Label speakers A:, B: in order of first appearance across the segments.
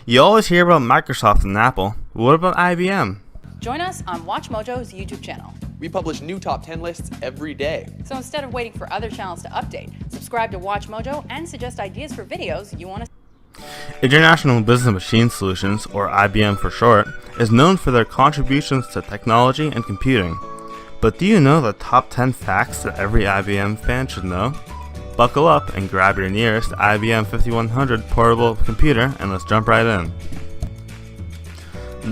A: You always hear about Microsoft and Apple. What about IBM?
B: Join us on WatchMojo's YouTube channel.
C: We publish new top 10 lists every day.
B: So instead of waiting for other channels to update, subscribe to WatchMojo and suggest ideas for videos you want to see.
A: International Business Machine Solutions, or IBM for short, is known for their contributions to technology and computing. But do you know the top 10 facts that every IBM fan should know? Buckle up and grab your nearest IBM 5100 portable computer and let's jump right in.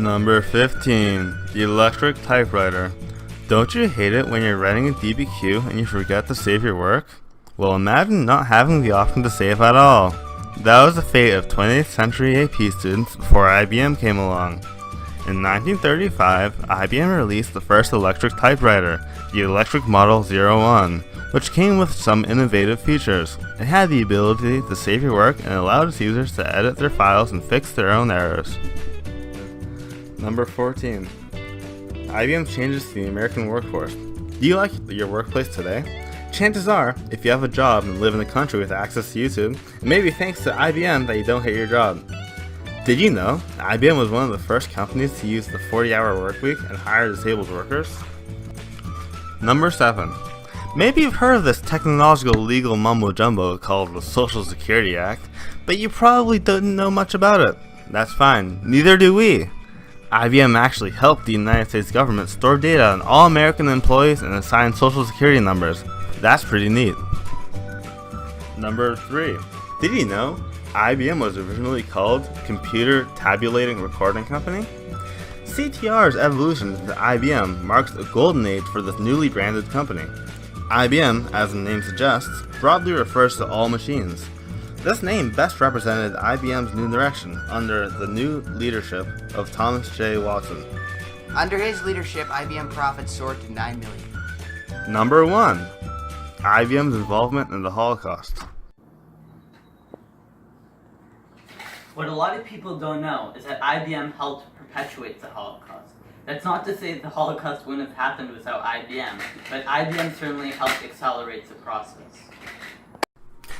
A: Number 15. The electric typewriter. Don't you hate it when you're writing a DBQ and you forget to save your work? Well, imagine not having the option to save at all. That was the fate of 20th century AP students before IBM came along. In 1935, IBM released the first electric typewriter, the Electric Model 01, which came with some innovative features. It had the ability to save your work and allowed its users to edit their files and fix their own errors. Number 14. IBM's changes to the American workforce. Do you like your workplace today? Chances are, if you have a job and live in a country with access to YouTube, it may be thanks to IBM that you don't hate your job. Did you know IBM was one of the first companies to use the 40-hour workweek and hire disabled workers? Number 7. Maybe you've heard of this technological legal mumbo-jumbo called the Social Security Act, but you probably don't know much about it. That's fine, neither do we. IBM actually helped the United States government store data on all American employees and assign Social Security numbers. That's pretty neat. Number 3. Did you know IBM was originally called Computer Tabulating Recording Company? CTR's evolution into IBM marks a golden age for this newly branded company. IBM, as the name suggests, broadly refers to all machines. This name best represented IBM's new direction under the new leadership of Thomas J. Watson.
D: Under his leadership, IBM profits soared to $9 million.
A: Number 1. IBM's involvement in the Holocaust.
E: What a lot of people don't know is that IBM helped perpetuate the Holocaust. That's not to say the Holocaust wouldn't have happened without IBM, but IBM certainly helped accelerate the process.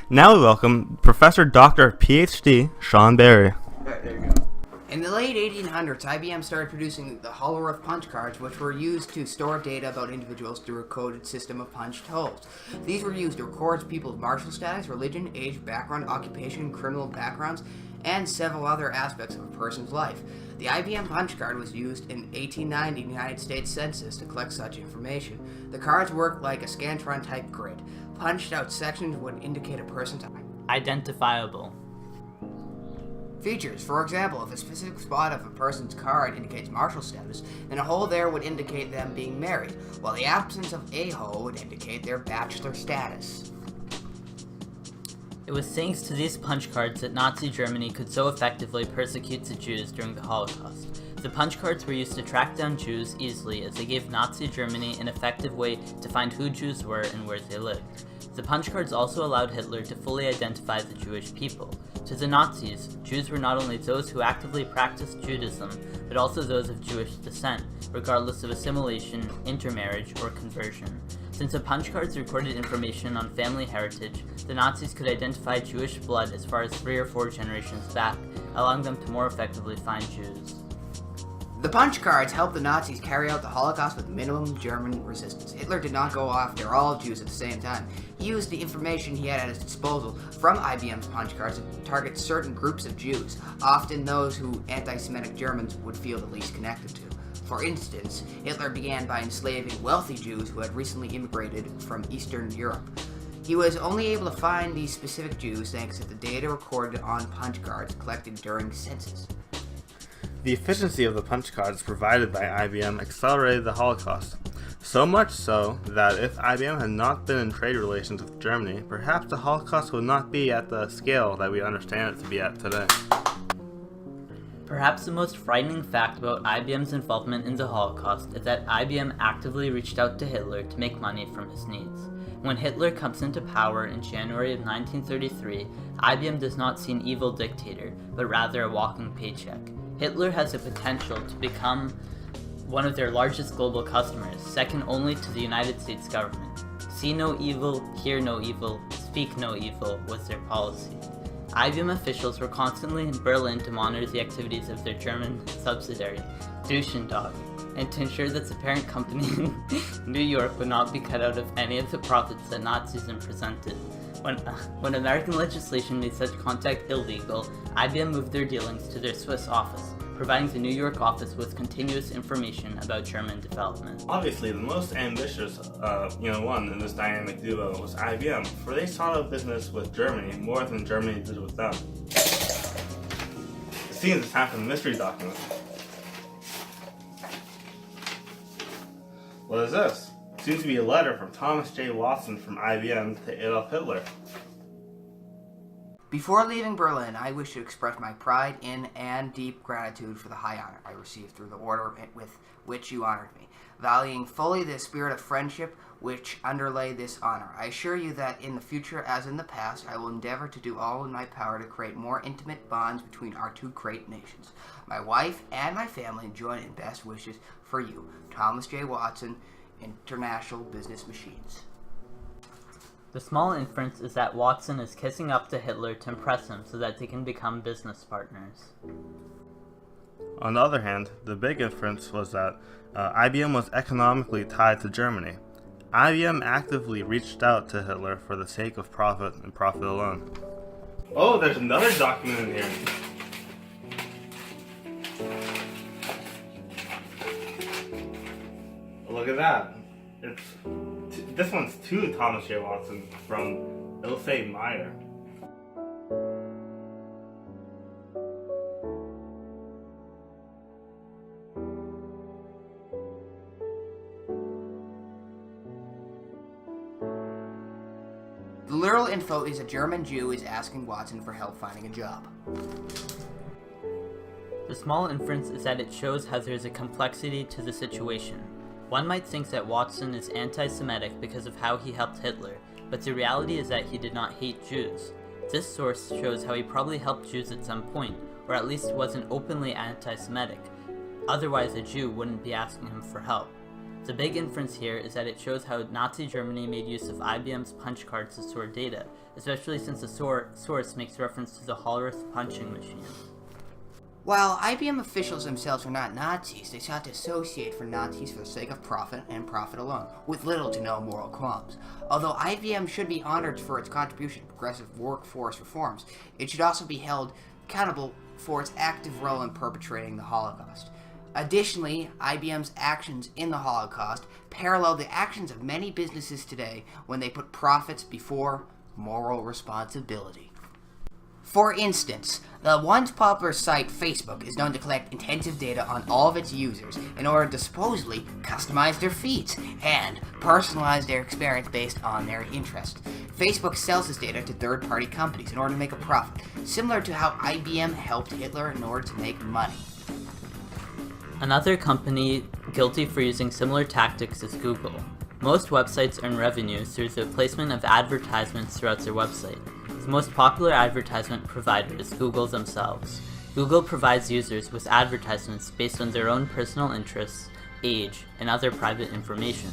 A: Now we welcome Professor Dr. Ph.D. Sean Barry.
D: There you go. In the late 1800s, IBM started producing the Holloworth punch cards, which were used to store data about individuals through a coded system of punched holes. These were used to record people's marital status, religion, age, background, occupation, criminal backgrounds, and several other aspects of a person's life. The IBM punch card was used in 1890 United States Census to collect such information. The cards worked like a Scantron-type grid. Punched out sections would indicate a person's
E: Identifiable.
D: features. For example, if a specific spot of a person's card indicates marital status, then a hole there would indicate them being married, while the absence of a hole would indicate their bachelor status.
E: It was thanks to these punch cards that Nazi Germany could so effectively persecute the Jews during the Holocaust. The punch cards were used to track down Jews easily, as they gave Nazi Germany an effective way to find who Jews were and where they lived. The punch cards also allowed Hitler to fully identify the Jewish people. To the Nazis, Jews were not only those who actively practiced Judaism, but also those of Jewish descent, regardless of assimilation, intermarriage, or conversion. Since the punch cards recorded information on family heritage, the Nazis could identify Jewish blood as far as 3 or 4 generations back, allowing them to more effectively find Jews.
D: The punch cards helped the Nazis carry out the Holocaust with minimum German resistance. Hitler did not go after all Jews at the same time. He used the information he had at his disposal from IBM's punch cards to target certain groups of Jews, often those who anti-Semitic Germans would feel the least connected to. For instance, Hitler began by enslaving wealthy Jews who had recently immigrated from Eastern Europe. He was only able to find these specific Jews thanks to the data recorded on punch cards collected during census.
A: The efficiency of the punch cards provided by IBM accelerated the Holocaust. So much so that if IBM had not been in trade relations with Germany, perhaps the Holocaust would not be at the scale that we understand it to be at today.
E: Perhaps the most frightening fact about IBM's involvement in the Holocaust is that IBM actively reached out to Hitler to make money from his needs. When Hitler comes into power in January of 1933, IBM does not see an evil dictator, but rather a walking paycheck. Hitler has the potential to become one of their largest global customers, second only to the United States government. See no evil, hear no evil, speak no evil was their policy. IBM officials were constantly in Berlin to monitor the activities of their German subsidiary, Didnt, and to ensure that the parent company in New York would not be cut out of any of the profits that Nazism presented. When American legislation made such contact illegal, IBM moved their dealings to their Swiss office, providing the New York office with continuous information about German development.
A: Obviously, the most ambitious one in this dynamic duo was IBM, for they sought out business with Germany more than Germany did with them. It seems it's time for the mystery document. What is this? It seems to be a letter from Thomas J. Watson from IBM to Adolf Hitler.
D: Before leaving Berlin, I wish to express my pride in and deep gratitude for the high honor I received through the order with which you honored me, valuing fully the spirit of friendship which underlay this honor. I assure you that in the future, as in the past, I will endeavor to do all in my power to create more intimate bonds between our two great nations. My wife and my family join in best wishes for you, Thomas J. Watson, International Business Machines.
E: The small inference is that Watson is kissing up to Hitler to impress him so that they can become business partners.
A: On the other hand, the big inference was that IBM was economically tied to Germany. IBM actively reached out to Hitler for the sake of profit and profit alone. Oh, there's another document in here. Look at that. This one's to Thomas J. Watson from Ilse Meyer.
D: The literal info is a German Jew is asking Watson for help finding a job.
E: The small inference is that it shows how there is a complexity to the situation. One might think that Watson is anti-Semitic because of how he helped Hitler, but the reality is that he did not hate Jews. This source shows how he probably helped Jews at some point, or at least wasn't openly anti-Semitic. Otherwise, a Jew wouldn't be asking him for help. The big inference here is that it shows how Nazi Germany made use of IBM's punch cards to store data, especially since the source makes reference to the Hollerith punching machine.
D: While IBM officials themselves were not Nazis, they sought to associate for Nazis for the sake of profit and profit alone, with little to no moral qualms. Although IBM should be honored for its contribution to progressive workforce reforms, it should also be held accountable for its active role in perpetrating the Holocaust. Additionally, IBM's actions in the Holocaust parallel the actions of many businesses today when they put profits before moral responsibility. For instance, the once popular site Facebook is known to collect intensive data on all of its users in order to supposedly customize their feeds and personalize their experience based on their interests. Facebook sells this data to third-party companies in order to make a profit, similar to how IBM helped Hitler in order to make money.
E: Another company guilty for using similar tactics is Google. Most websites earn revenue through the placement of advertisements throughout their website. The most popular advertisement provider is Google themselves. Google provides users with advertisements based on their own personal interests, age, and other private information.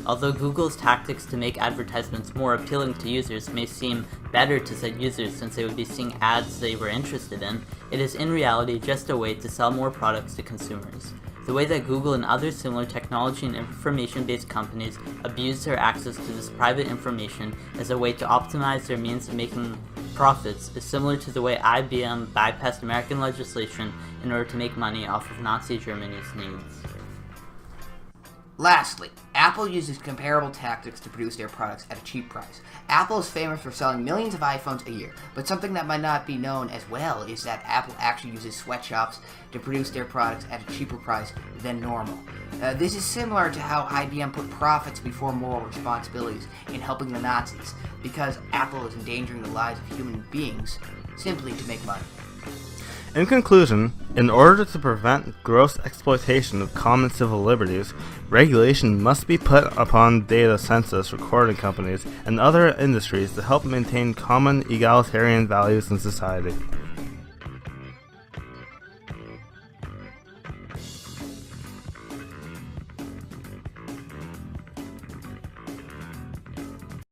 E: Although Google's tactics to make advertisements more appealing to users may seem better to said users since they would be seeing ads they were interested in, it is in reality just a way to sell more products to consumers. The way that Google and other similar technology and information-based companies abuse their access to this private information as a way to optimize their means of making profits is similar to the way IBM bypassed American legislation in order to make money off of Nazi Germany's needs.
D: Lastly, Apple uses comparable tactics to produce their products at a cheap price. Apple is famous for selling millions of iPhones a year, but something that might not be known as well is that Apple actually uses sweatshops to produce their products at a cheaper price than normal. This is similar to how IBM put profits before moral responsibilities in helping the Nazis, because Apple is endangering the lives of human beings simply to make money.
A: In conclusion, in order to prevent gross exploitation of common civil liberties, regulation must be put upon data census recording companies and other industries to help maintain common egalitarian values in society.